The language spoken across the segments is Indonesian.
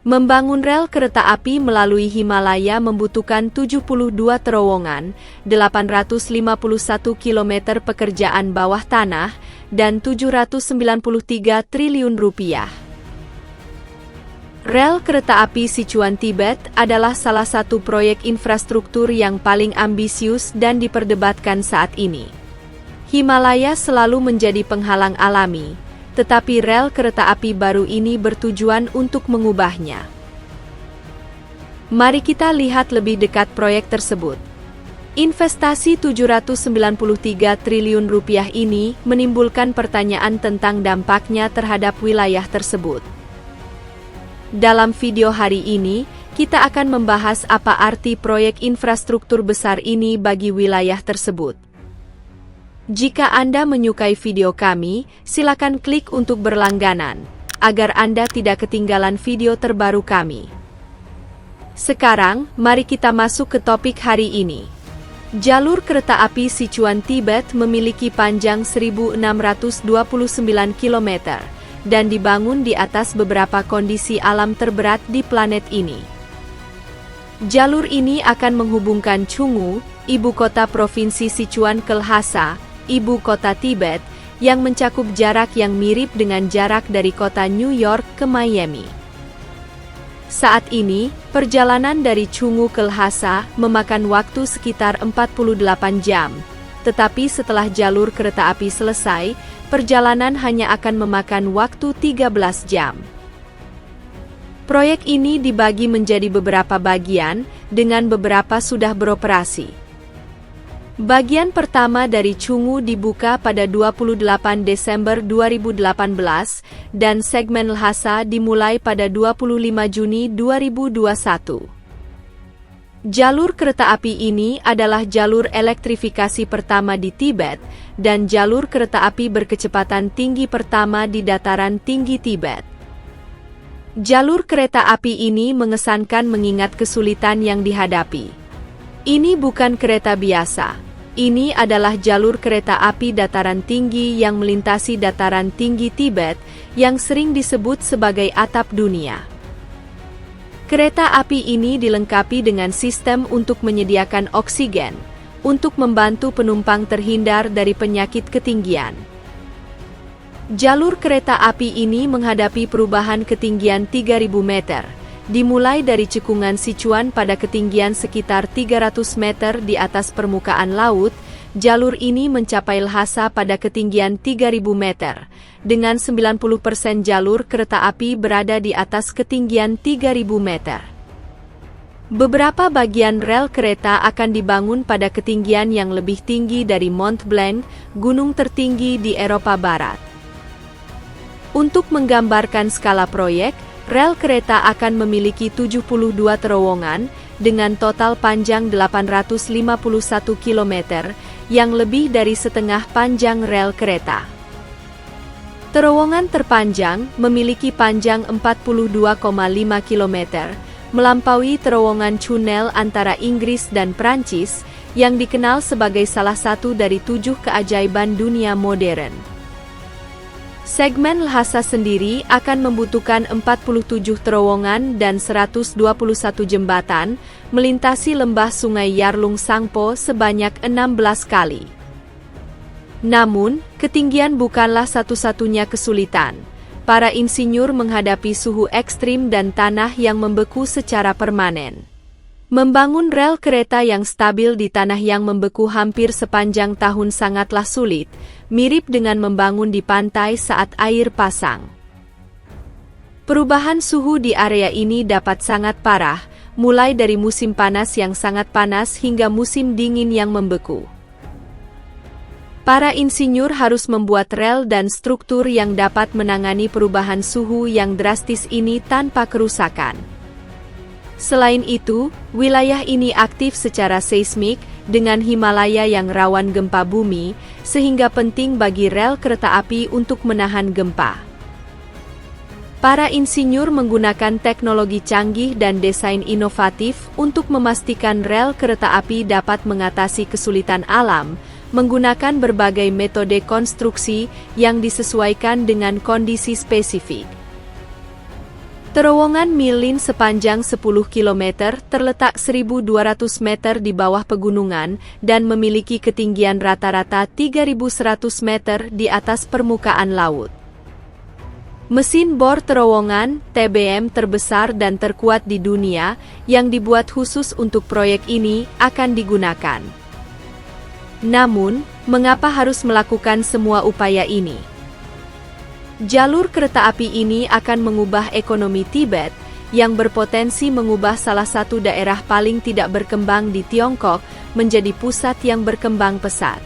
Membangun rel kereta api melalui Himalaya membutuhkan 72 terowongan, 851 km pekerjaan bawah tanah, dan 793 triliun rupiah. Rel kereta api Sichuan Tibet adalah salah satu proyek infrastruktur yang paling ambisius dan diperdebatkan saat ini. Himalaya selalu menjadi penghalang alami, tetapi rel kereta api baru ini bertujuan untuk mengubahnya. Mari kita lihat lebih dekat proyek tersebut. Investasi 793 triliun rupiah ini menimbulkan pertanyaan tentang dampaknya terhadap wilayah tersebut. Dalam video hari ini, kita akan membahas apa arti proyek infrastruktur besar ini bagi wilayah tersebut. Jika Anda menyukai video kami, silakan klik untuk berlangganan, agar Anda tidak ketinggalan video terbaru kami. Sekarang, mari kita masuk ke topik hari ini. Jalur kereta api Sichuan Tibet memiliki panjang 1.629 km, dan dibangun di atas beberapa kondisi alam terberat di planet ini. Jalur ini akan menghubungkan Chungju, ibu kota provinsi Sichuan ke Lhasa, ibu kota Tibet, yang mencakup jarak yang mirip dengan jarak dari kota New York ke Miami. Saat ini, perjalanan dari Chungju ke Lhasa memakan waktu sekitar 48 jam, tetapi setelah jalur kereta api selesai, perjalanan hanya akan memakan waktu 13 jam. Proyek ini dibagi menjadi beberapa bagian, dengan beberapa sudah beroperasi. Bagian pertama dari Chungju dibuka pada 28 Desember 2018, dan segmen Lhasa dimulai pada 25 Juni 2021. Jalur kereta api ini adalah jalur elektrifikasi pertama di Tibet, dan jalur kereta api berkecepatan tinggi pertama di dataran tinggi Tibet. Jalur kereta api ini mengesankan mengingat kesulitan yang dihadapi. Ini bukan kereta biasa. Ini adalah jalur kereta api dataran tinggi yang melintasi dataran tinggi Tibet, yang sering disebut sebagai atap dunia. Kereta api ini dilengkapi dengan sistem untuk menyediakan oksigen, untuk membantu penumpang terhindar dari penyakit ketinggian. Jalur kereta api ini menghadapi perubahan ketinggian 3.000 meter, dimulai dari cekungan Sichuan pada ketinggian sekitar 300 meter di atas permukaan laut. Jalur ini mencapai Lhasa pada ketinggian 3.000 meter, dengan 90% jalur kereta api berada di atas ketinggian 3.000 meter. Beberapa bagian rel kereta akan dibangun pada ketinggian yang lebih tinggi dari Mont Blanc, gunung tertinggi di Eropa Barat. Untuk menggambarkan skala proyek, rel kereta akan memiliki 72 terowongan, dengan total panjang 851 km, yang lebih dari setengah panjang rel kereta. Terowongan terpanjang memiliki panjang 42,5 km, melampaui terowongan Channel antara Inggris dan Prancis, yang dikenal sebagai salah satu dari 7 keajaiban dunia modern. Segmen Lhasa sendiri akan membutuhkan 47 terowongan dan 121 jembatan, melintasi lembah Sungai Yarlung Tsangpo sebanyak 16 kali. Namun, ketinggian bukanlah satu-satunya kesulitan. Para insinyur menghadapi suhu ekstrim dan tanah yang membeku secara permanen. Membangun rel kereta yang stabil di tanah yang membeku hampir sepanjang tahun sangatlah sulit, mirip dengan membangun di pantai saat air pasang. Perubahan suhu di area ini dapat sangat parah, mulai dari musim panas yang sangat panas hingga musim dingin yang membeku. Para insinyur harus membuat rel dan struktur yang dapat menangani perubahan suhu yang drastis ini tanpa kerusakan. Selain itu, wilayah ini aktif secara seismik, dengan Himalaya yang rawan gempa bumi, sehingga penting bagi rel kereta api untuk menahan gempa. Para insinyur menggunakan teknologi canggih dan desain inovatif untuk memastikan rel kereta api dapat mengatasi kesulitan alam, menggunakan berbagai metode konstruksi yang disesuaikan dengan kondisi spesifik. Terowongan Milin sepanjang 10 km terletak 1.200 meter di bawah pegunungan dan memiliki ketinggian rata-rata 3.100 meter di atas permukaan laut. Mesin bor terowongan TBM terbesar dan terkuat di dunia yang dibuat khusus untuk proyek ini akan digunakan. Namun, mengapa harus melakukan semua upaya ini? Jalur kereta api ini akan mengubah ekonomi Tibet, yang berpotensi mengubah salah satu daerah paling tidak berkembang di Tiongkok menjadi pusat yang berkembang pesat.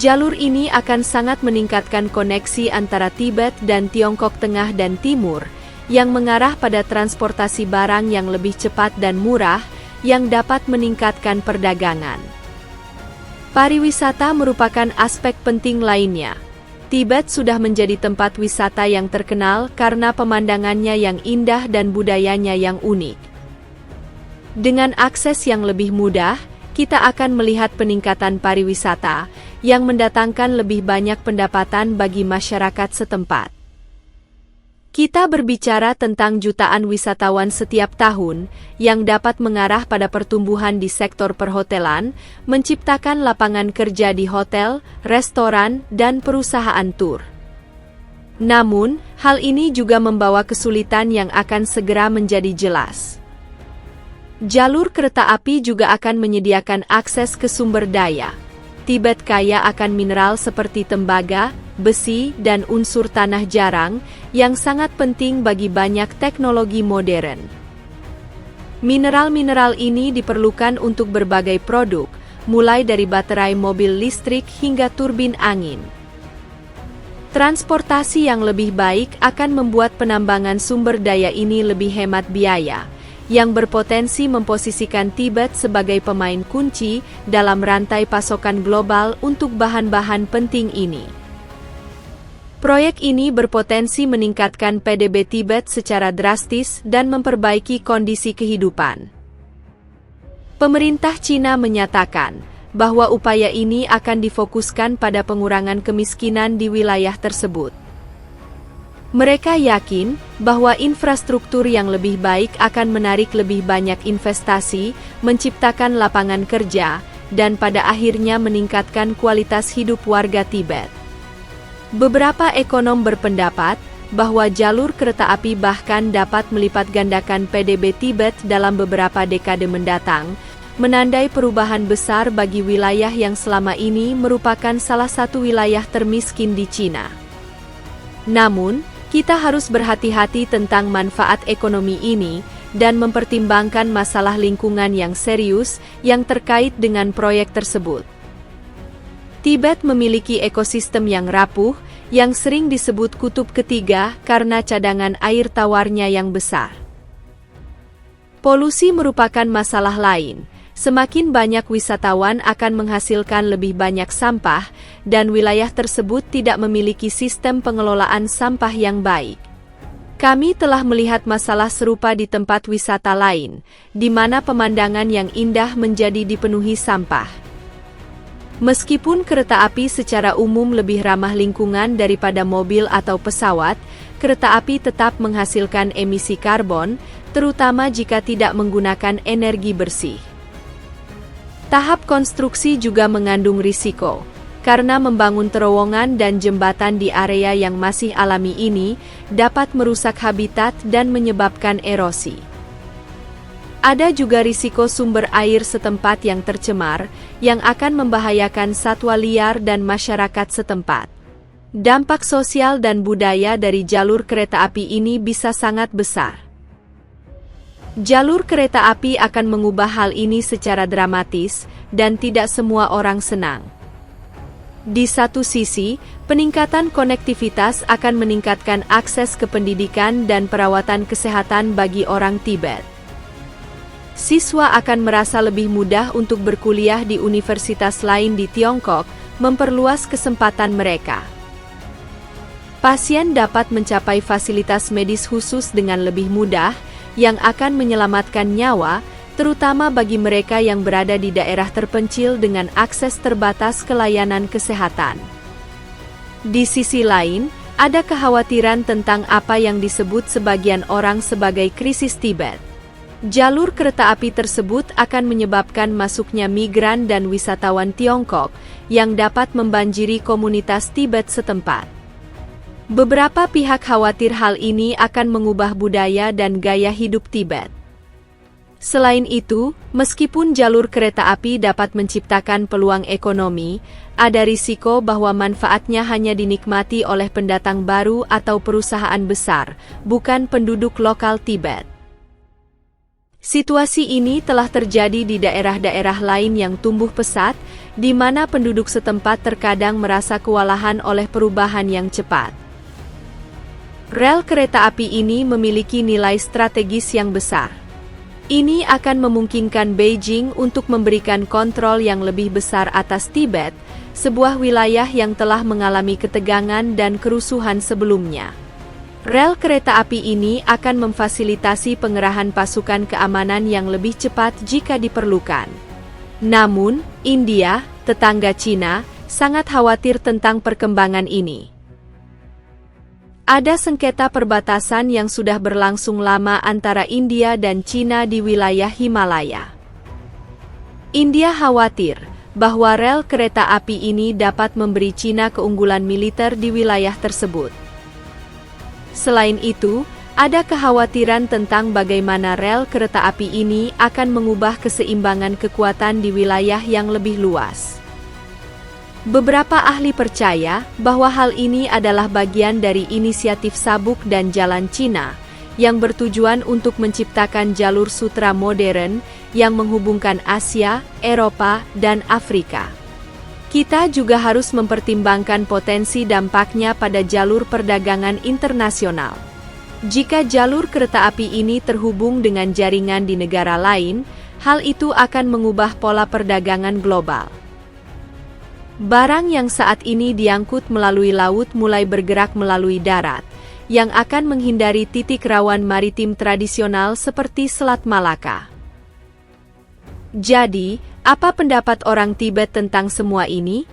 Jalur ini akan sangat meningkatkan koneksi antara Tibet dan Tiongkok Tengah dan Timur, yang mengarah pada transportasi barang yang lebih cepat dan murah, yang dapat meningkatkan perdagangan. Pariwisata merupakan aspek penting lainnya. Tibet sudah menjadi tempat wisata yang terkenal karena pemandangannya yang indah dan budayanya yang unik. Dengan akses yang lebih mudah, kita akan melihat peningkatan pariwisata yang mendatangkan lebih banyak pendapatan bagi masyarakat setempat. Kita berbicara tentang jutaan wisatawan setiap tahun yang dapat mengarah pada pertumbuhan di sektor perhotelan, menciptakan lapangan kerja di hotel, restoran, dan perusahaan tur. Namun, hal ini juga membawa kesulitan yang akan segera menjadi jelas. Jalur kereta api juga akan menyediakan akses ke sumber daya. Tibet kaya akan mineral seperti tembaga, besi, dan unsur tanah jarang, yang sangat penting bagi banyak teknologi modern. Mineral-mineral ini diperlukan untuk berbagai produk, mulai dari baterai mobil listrik hingga turbin angin. Transportasi yang lebih baik akan membuat penambangan sumber daya ini lebih hemat biaya, yang berpotensi memposisikan Tibet sebagai pemain kunci dalam rantai pasokan global untuk bahan-bahan penting ini. Proyek ini berpotensi meningkatkan PDB Tibet secara drastis dan memperbaiki kondisi kehidupan. Pemerintah Cina menyatakan bahwa upaya ini akan difokuskan pada pengurangan kemiskinan di wilayah tersebut. Mereka yakin bahwa infrastruktur yang lebih baik akan menarik lebih banyak investasi, menciptakan lapangan kerja, dan pada akhirnya meningkatkan kualitas hidup warga Tibet. Beberapa ekonom berpendapat bahwa jalur kereta api bahkan dapat melipat gandakan PDB Tibet dalam beberapa dekade mendatang, menandai perubahan besar bagi wilayah yang selama ini merupakan salah satu wilayah termiskin di Cina. Namun, kita harus berhati-hati tentang manfaat ekonomi ini dan mempertimbangkan masalah lingkungan yang serius yang terkait dengan proyek tersebut. Tibet memiliki ekosistem yang rapuh, yang sering disebut kutub ketiga karena cadangan air tawarnya yang besar. Polusi merupakan masalah lain. Semakin banyak wisatawan akan menghasilkan lebih banyak sampah, dan wilayah tersebut tidak memiliki sistem pengelolaan sampah yang baik. Kami telah melihat masalah serupa di tempat wisata lain, di mana pemandangan yang indah menjadi dipenuhi sampah. Meskipun kereta api secara umum lebih ramah lingkungan daripada mobil atau pesawat, kereta api tetap menghasilkan emisi karbon, terutama jika tidak menggunakan energi bersih. Tahap konstruksi juga mengandung risiko, karena membangun terowongan dan jembatan di area yang masih alami ini dapat merusak habitat dan menyebabkan erosi. Ada juga risiko sumber air setempat yang tercemar, yang akan membahayakan satwa liar dan masyarakat setempat. Dampak sosial dan budaya dari jalur kereta api ini bisa sangat besar. Jalur kereta api akan mengubah hal ini secara dramatis, dan tidak semua orang senang. Di satu sisi, peningkatan konektivitas akan meningkatkan akses ke pendidikan dan perawatan kesehatan bagi orang Tibet. Siswa akan merasa lebih mudah untuk berkuliah di universitas lain di Tiongkok, memperluas kesempatan mereka. Pasien dapat mencapai fasilitas medis khusus dengan lebih mudah, yang akan menyelamatkan nyawa, terutama bagi mereka yang berada di daerah terpencil dengan akses terbatas ke layanan kesehatan. Di sisi lain, Ada kekhawatiran tentang apa yang disebut sebagian orang sebagai krisis Tibet. Jalur kereta api tersebut akan menyebabkan masuknya migran dan wisatawan Tiongkok yang dapat membanjiri komunitas Tibet setempat. Beberapa pihak khawatir hal ini akan mengubah budaya dan gaya hidup Tibet. Selain itu, meskipun jalur kereta api dapat menciptakan peluang ekonomi, ada risiko bahwa manfaatnya hanya dinikmati oleh pendatang baru atau perusahaan besar, bukan penduduk lokal Tibet. Situasi ini telah terjadi di daerah-daerah lain yang tumbuh pesat, di mana penduduk setempat terkadang merasa kewalahan oleh perubahan yang cepat. Rel kereta api ini memiliki nilai strategis yang besar. Ini akan memungkinkan Beijing untuk memberikan kontrol yang lebih besar atas Tibet, sebuah wilayah yang telah mengalami ketegangan dan kerusuhan sebelumnya. Rel kereta api ini akan memfasilitasi pengerahan pasukan keamanan yang lebih cepat jika diperlukan. Namun, India, tetangga Cina, sangat khawatir tentang perkembangan ini. Ada sengketa perbatasan yang sudah berlangsung lama antara India dan Cina di wilayah Himalaya. India khawatir bahwa rel kereta api ini dapat memberi Cina keunggulan militer di wilayah tersebut. Selain itu, ada kekhawatiran tentang bagaimana rel kereta api ini akan mengubah keseimbangan kekuatan di wilayah yang lebih luas. Beberapa ahli percaya bahwa hal ini adalah bagian dari inisiatif Sabuk dan Jalan Cina, yang bertujuan untuk menciptakan jalur sutra modern yang menghubungkan Asia, Eropa, dan Afrika. Kita juga harus mempertimbangkan potensi dampaknya pada jalur perdagangan internasional. Jika jalur kereta api ini terhubung dengan jaringan di negara lain, hal itu akan mengubah pola perdagangan global. Barang yang saat ini diangkut melalui laut mulai bergerak melalui darat, yang akan menghindari titik rawan maritim tradisional seperti Selat Malaka. Jadi, apa pendapat orang Tibet tentang semua ini?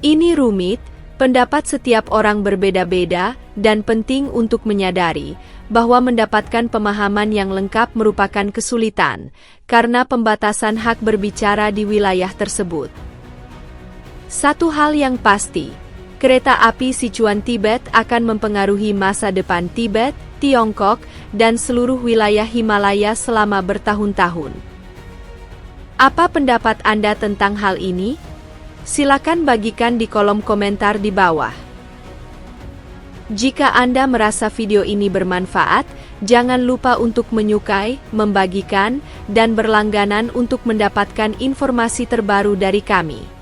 Ini rumit, pendapat setiap orang berbeda-beda, dan penting untuk menyadari bahwa mendapatkan pemahaman yang lengkap merupakan kesulitan, karena pembatasan hak berbicara di wilayah tersebut. Satu hal yang pasti, kereta api Sichuan Tibet akan mempengaruhi masa depan Tibet, Tiongkok, dan seluruh wilayah Himalaya selama bertahun-tahun. Apa pendapat Anda tentang hal ini? Silakan bagikan di kolom komentar di bawah. Jika Anda merasa video ini bermanfaat, jangan lupa untuk menyukai, membagikan, dan berlangganan untuk mendapatkan informasi terbaru dari kami.